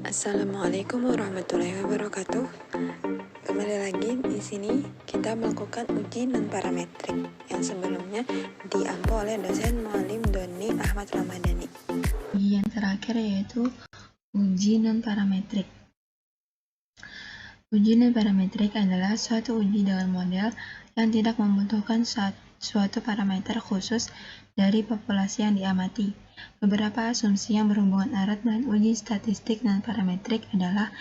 Assalamualaikum warahmatullahi wabarakatuh. Kembali lagi di sini kita melakukan uji non-parametrik yang sebelumnya diampu oleh dosen Muallim Doni Ahmad Ramadhani. Yang terakhir yaitu uji non-parametrik. Uji non-parametrik adalah suatu uji dengan model yang tidak membutuhkan suatu parameter khusus dari populasi yang diamati. Beberapa asumsi yang berhubungan erat dengan uji statistik non-parametrik adalah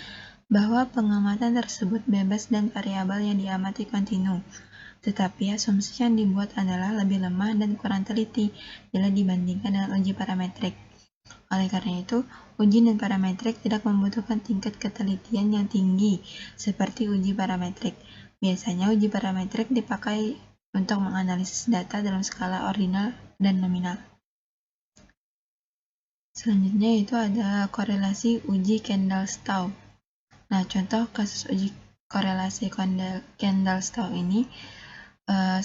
bahwa pengamatan tersebut bebas dan variabel yang diamati kontinu. Tetapi asumsi yang dibuat adalah lebih lemah dan kurang teliti bila dibandingkan dengan uji parametrik. Oleh karena itu, uji non-parametrik tidak membutuhkan tingkat ketelitian yang tinggi seperti uji parametrik. Biasanya uji parametrik dipakai untuk menganalisis data dalam skala ordinal dan nominal. Selanjutnya itu ada korelasi uji Kendall-Stau. Nah, contoh kasus uji korelasi Kendall-Stau ini,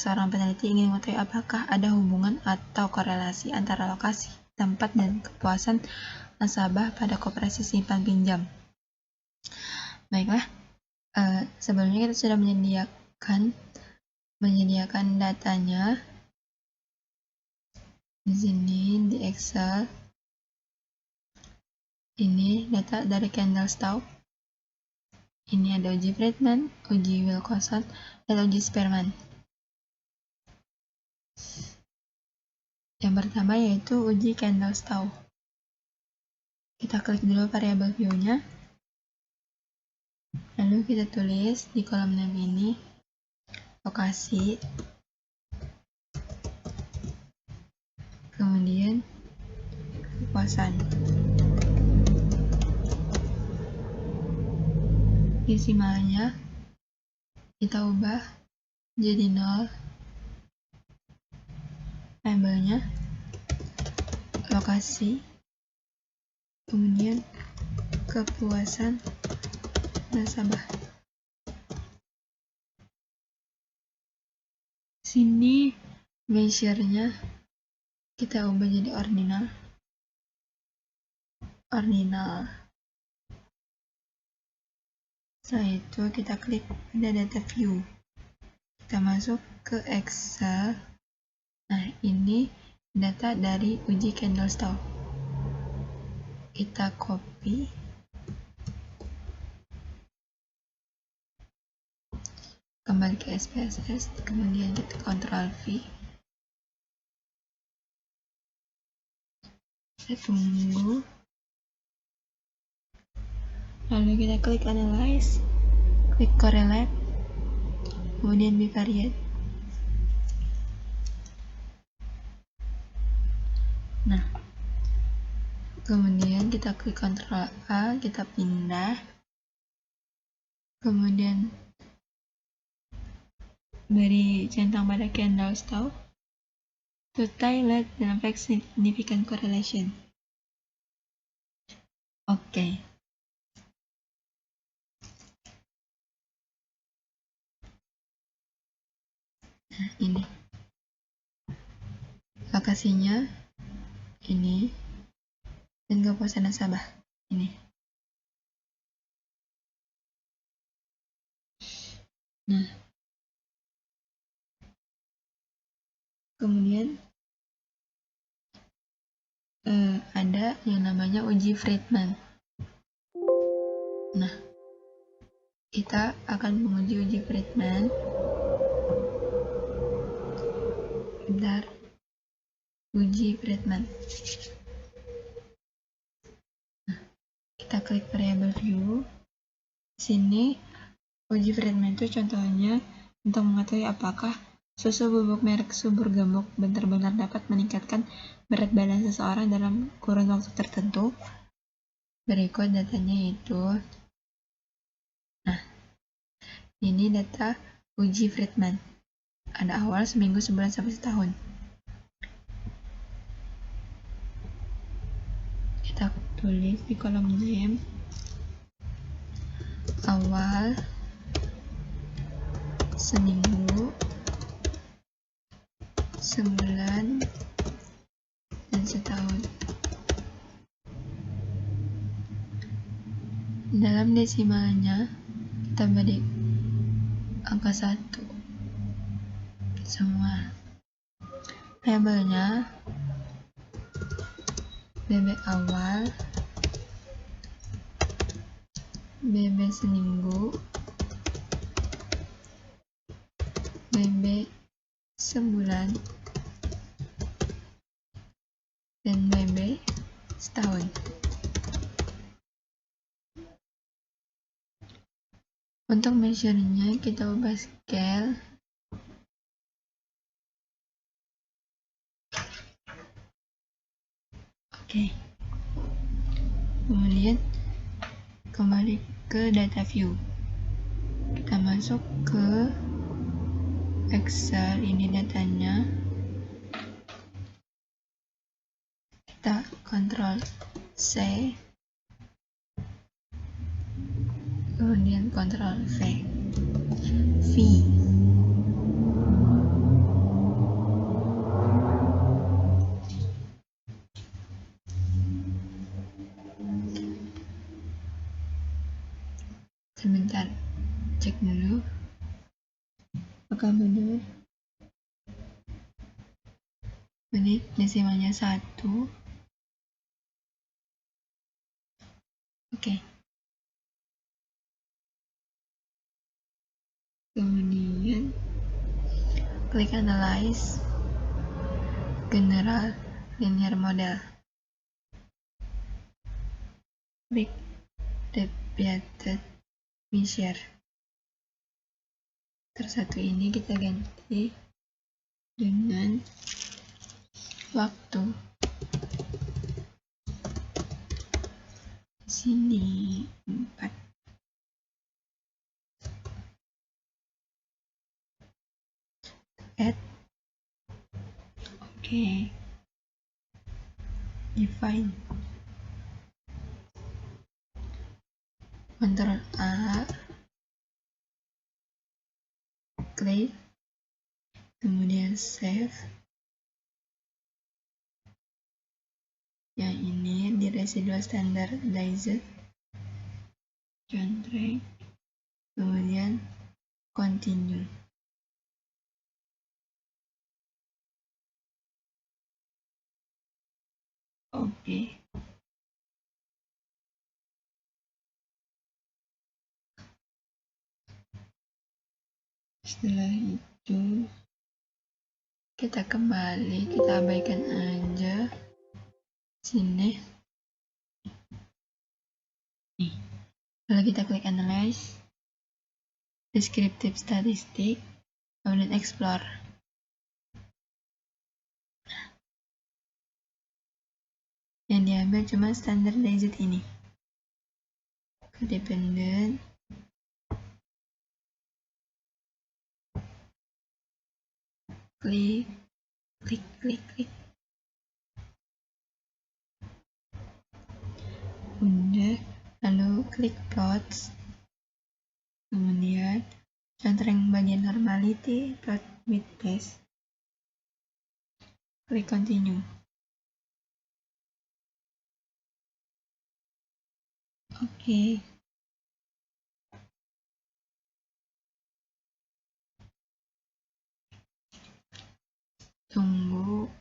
seorang peneliti ingin mengetahui apakah ada hubungan atau korelasi antara lokasi, tempat, dan kepuasan nasabah pada koperasi simpan pinjam. Baiklah, sebelumnya kita sudah menyediakan datanya di sini di Excel. Ini data dari Kendall-Stau. Ini ada uji Friedman, uji Wilcoxon, dan uji Spearman. Yang pertama yaitu uji Kendall-Stau. Kita klik dulu variabel view-nya. Lalu kita tulis di kolom name ini lokasi, kemudian kepuasan. Desimalnya kita ubah jadi 0, labelnya lokasi, kemudian kepuasan nasabah. Sini measure-nya kita ubah jadi ordinal. Setelah itu kita klik pada data view. Kita masuk ke Excel. Nah, ini data dari uji Kendall-Stau. Kita copy. Kembali ke SPSS, kemudian kita Ctrl V. Kita tunggu. Lalu kita klik Analyze, klik Correlate, kemudian Bivariate. Nah, kemudian kita klik Ctrl A, kita pindah, kemudian beri centang pada Kendall-Stau to highlight dan affect significant correlation. Oke. Nah, ini lokasinya ini dan kepuasan nasabah ini. Nah, kemudian ada yang namanya uji Friedman. Nah, kita akan menguji uji Friedman. Bentar. Uji Friedman. Nah, kita klik variabel view. Di sini uji Friedman itu contohnya untuk mengetahui apakah susu bubuk merek subur gemuk benar-benar dapat meningkatkan berat badan seseorang dalam kurun waktu tertentu. Berikut datanya itu. Nah, ini data uji Friedman. Ada awal, seminggu, sebulan, sampai setahun. Kita tulis di kolom name awal, seminggu, sebulan, dan setahun. Dalam desimalnya, kita beri angka 1 semua. Labelnya BB awal, BB seminggu, BB sebulan, dan BB setahun. Untuk measure-nya kita ubah scale. Oke. Kemudian kembali ke data view. Kita masuk ke Excel, ini datanya. Kita Ctrl C, kemudian Ctrl V. Sebentar, cek dulu apakah benar. Ini desimalnya 1. Oke. Kemudian klik Analyze, General Linear Model. Klik Repeated Measure. Tersatu ini kita ganti dengan waktu. Di sini 4. Add. Oke. Define. Ctrl A, klik, kemudian save. Yang ini di residual standardized, contract, kemudian continue. Oke. Setelah itu kita kembali, kita abaikan aja sini. Nih. Lalu kita klik Analyze, Descriptive Statistic, kemudian Explore. Yang diambil cuma standardized ini. Dependent, klik. Udah, lalu klik plots, kemudian centering bagian normality, plot with base, klik continue. Oke. Tunggu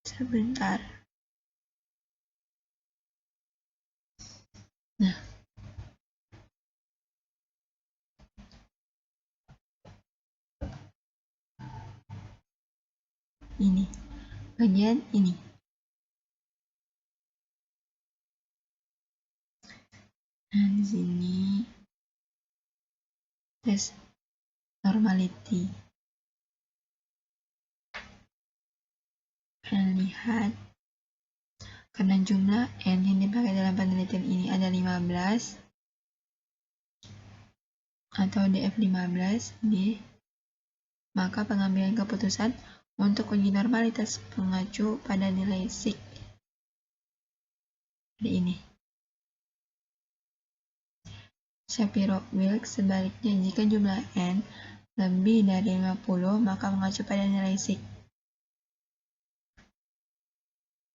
sebentar. Nah, ini bagian ini. Nah, di sini tes normality. Kalian lihat, karena jumlah N yang dipakai dalam penelitian ini ada 15 atau DF15 maka pengambilan keputusan untuk uji normalitas mengacu pada nilai sig. Ini Shapiro-Wilk sebaliknya, jika jumlah N lebih dari 50 maka mengacu pada nilai sig.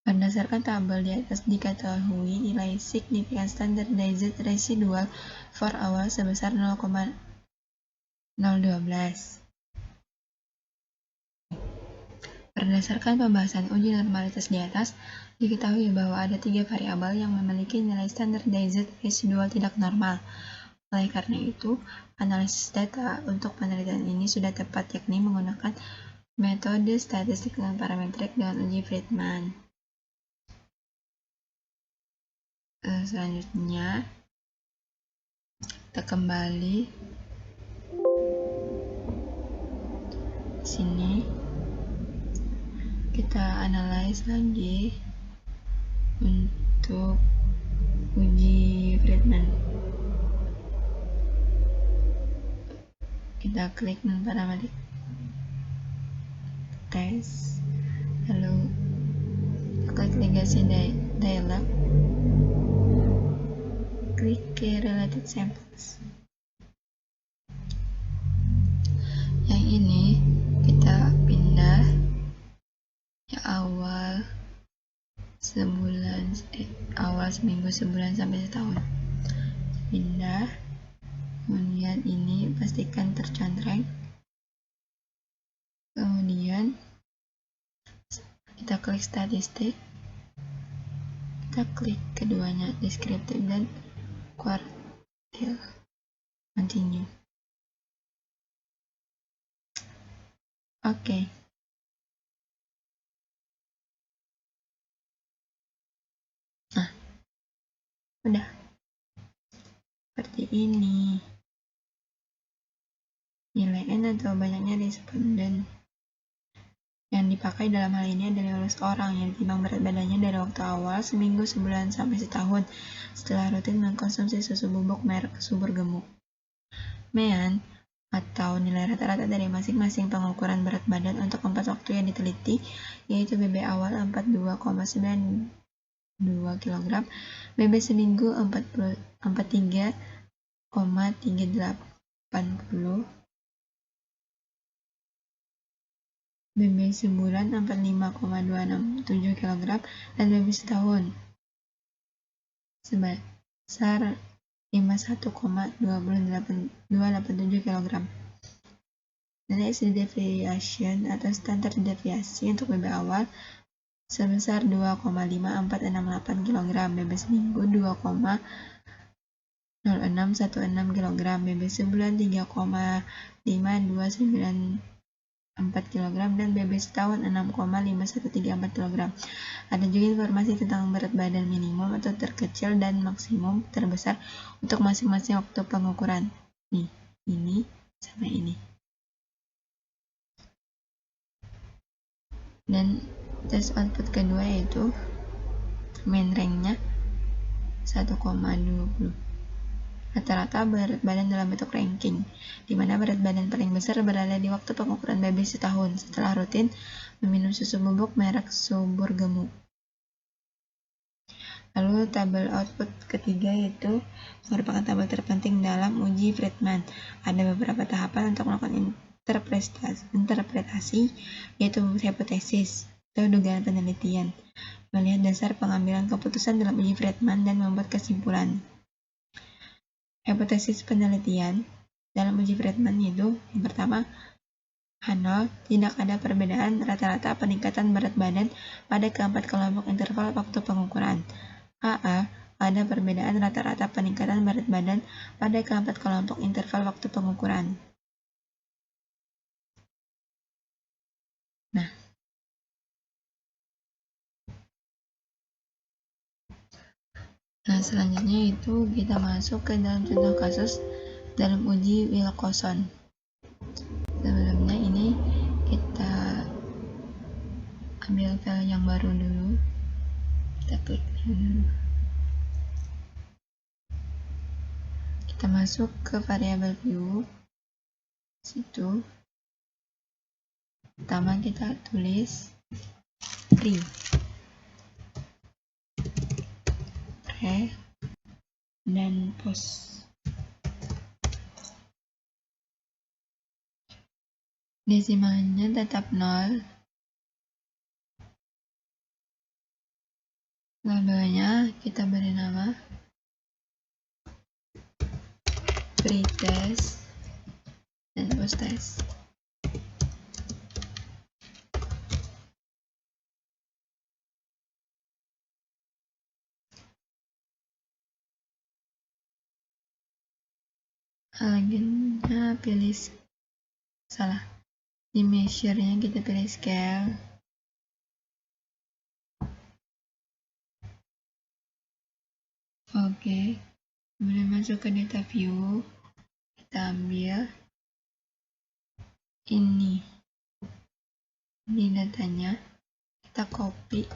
Berdasarkan tabel di atas diketahui nilai signifikan standardized residual for awal sebesar 0,012. Berdasarkan pembahasan uji normalitas di atas, diketahui bahwa ada 3 variabel yang memiliki nilai standardized residual tidak normal. Oleh karena itu, analisis data untuk penelitian ini sudah tepat, yakni menggunakan metode statistik non-parametrik dengan uji Friedman. Selanjutnya, kita kembali sini, kita analyze lagi untuk uji Friedman. Kita klik non-parametric test, lalu kita klik legasi dialog, klik ke related samples. Yang ini kita pindah ya awal seminggu, sebulan sampai setahun. Pindah, kemudian ini pastikan tercontreng. Kemudian kita klik statistik, kita klik keduanya, deskriptif dan kuartil, continue. Oke. Nah, udah seperti ini. Nilai N atau banyaknya responden yang dipakai dalam hal ini adalah 15 orang yang ditimbang berat badannya dari waktu awal, seminggu, sebulan, sampai setahun setelah rutin mengkonsumsi susu bubuk merek subur gemuk. Mean atau nilai rata-rata dari masing-masing pengukuran berat badan untuk 4 waktu yang diteliti, yaitu BB awal 42,92 kg, BB seminggu 43,380, BB sebulan 45,267 kg, dan BB setahun sebesar 51,287 kg. Nilai standard deviation atau standar deviasi untuk BB awal sebesar 2,5468 kg, BB seminggu 2,0616 kg, BB sebulan 3,5294 kg, dan BB setahun 6,5134 kg. Ada juga informasi tentang berat badan minimum atau terkecil dan maksimum terbesar untuk masing-masing waktu pengukuran. Nih, ini sama ini. Dan tes output kedua yaitu main rank-nya 1,20. Rata-rata berat badan dalam bentuk ranking, di mana berat badan paling besar berada di waktu pengukuran BB setahun setelah rutin meminum susu bubuk merek subur gemuk. Lalu tabel output ketiga yaitu merupakan tabel terpenting dalam uji Friedman. Ada beberapa tahapan untuk melakukan interpretasi, yaitu hipotesis atau dugaan penelitian, melihat dasar pengambilan keputusan dalam uji Friedman, dan membuat kesimpulan. Hipotesis penelitian dalam uji Friedman yaitu yang pertama, H0, tidak ada perbedaan rata-rata peningkatan berat badan pada keempat kelompok interval waktu pengukuran. AA, ada perbedaan rata-rata peningkatan berat badan pada keempat kelompok interval waktu pengukuran. Nah, selanjutnya itu kita masuk ke dalam contoh kasus dalam uji Wilcoxon. Sebelumnya ini kita ambil file yang baru dulu, kita klik dulu. Kita masuk ke variabel view, situ. Pertama kita tulis pre, dan post. Desimalnya tetap 0. Labelnya kita beri nama pretest dan posttest. Agennya pilih di measure-nya kita pilih scale. Oke, kemudian masuk ke data view, kita ambil ini datanya, kita copy,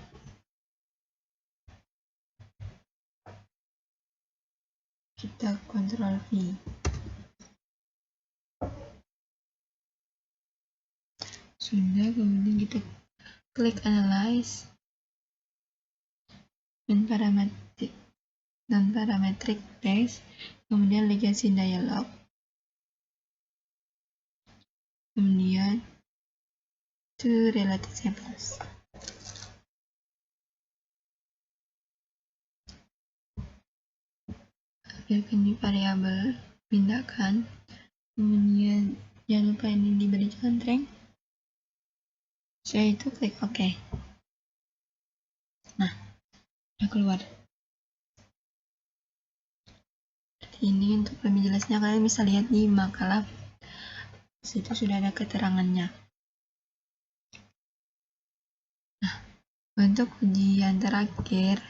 kita Ctrl V. Sudah, kemudian kita klik analyze dan parametric test, kemudian legacy dialog, kemudian to related samples. Ambilkan di variabel, pindahkan, kemudian jangan lupa ini diberi contreng. Setelah itu klik OK. Nah, udah keluar. Ini untuk lebih jelasnya kalian bisa lihat di makalah, situ sudah ada keterangannya. Nah, untuk ujian terakhir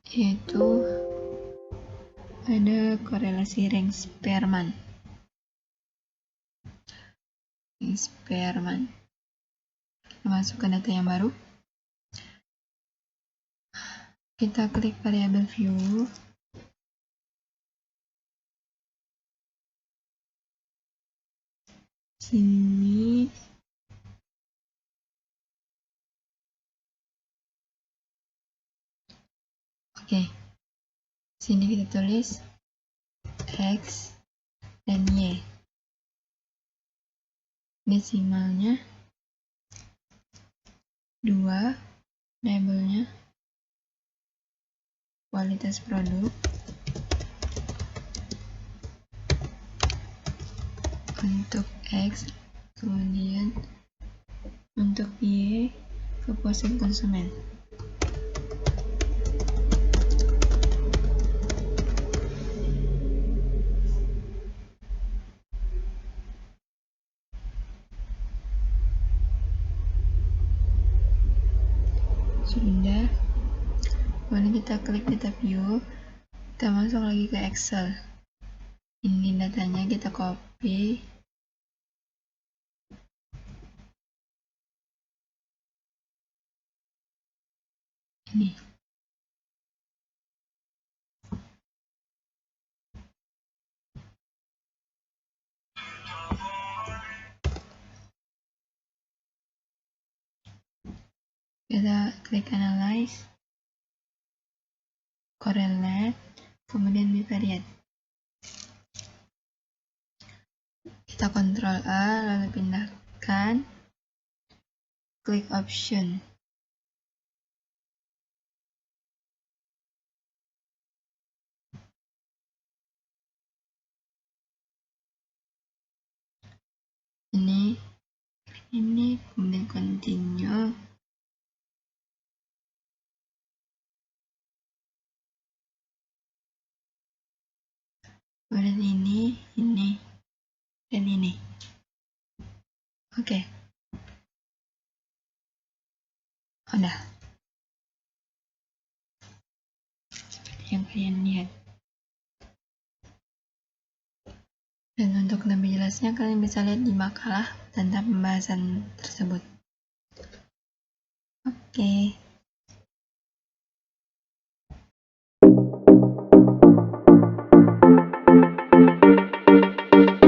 yaitu ada korelasi rank Spearman. Kita masuk ke data yang baru. Kita klik variabel view. Sini oke. Sini kita tulis X dan Y. Desimalnya 2, labelnya kualitas produk, untuk X, kemudian untuk Y kepuasan konsumen. Sudah, kemudian kita klik data view, kita masuk lagi ke Excel. Ini datanya kita copy, ini kita klik analyze, correlate, kemudian bivariate. Kita Ctrl A lalu pindahkan, klik option. Ini kemudian continue. Kemudian ini, dan ini. Oke. Udah. Seperti yang kalian lihat. Dan untuk lebih jelasnya kalian bisa lihat di makalah tentang pembahasan tersebut. Oke.